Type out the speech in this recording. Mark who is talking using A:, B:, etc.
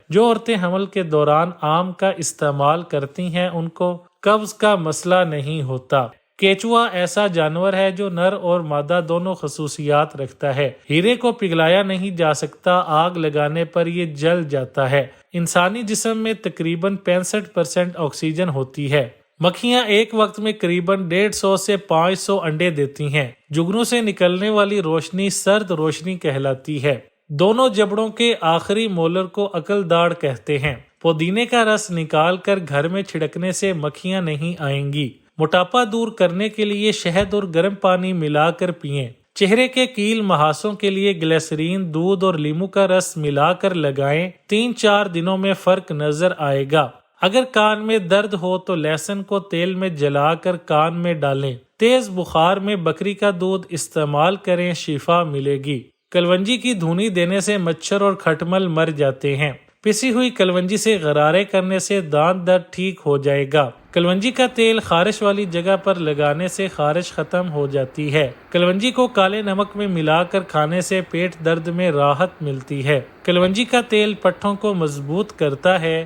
A: جو عورتیں حمل کے دوران آم کا استعمال کرتی ہیں ان کو قبض کا مسئلہ نہیں ہوتا۔ کیچوا ایسا جانور ہے جو نر اور مادہ دونوں خصوصیات رکھتا ہے۔ ہیرے کو پگھلایا نہیں جا سکتا، آگ لگانے پر یہ جل جاتا ہے۔ انسانی جسم میں تقریباً 65% آکسیجن ہوتی ہے۔ مکھیاں ایک وقت میں قریباً 150 سے 500 انڈے دیتی ہیں۔ جگنوں سے نکلنے والی روشنی سرد روشنی کہلاتی ہے۔ دونوں جبڑوں کے آخری مولر کو عقل داڑ کہتے ہیں۔ پودینے کا رس نکال کر گھر میں چھڑکنے سے مکھیاں نہیں آئیں گی۔ موٹاپا دور کرنے کے لیے شہد اور گرم پانی ملا کر پئیں۔ چہرے کے کیل مہاسوں کے لیے گلیسرین، دودھ اور لیموں کا رس ملا کر لگائیں، 3-4 دنوں میں فرق نظر آئے گا۔ اگر کان میں درد ہو تو لہسن کو تیل میں جلا کر کان میں ڈالیں۔ تیز بخار میں بکری کا دودھ استعمال کریں، شفا ملے گی۔ کلونجی کی دھونی دینے سے مچھر اور کھٹمل مر جاتے ہیں۔ پسی ہوئی کلونجی سے غرارے کرنے سے دانت درد ٹھیک ہو جائے گا۔ کلونجی کا تیل خارش والی جگہ پر لگانے سے خارش ختم ہو جاتی ہے۔ کلونجی کو کالے نمک میں ملا کر کھانے سے پیٹ درد میں راحت ملتی ہے۔ کلونجی کا تیل پٹھوں کو مضبوط کرتا ہے۔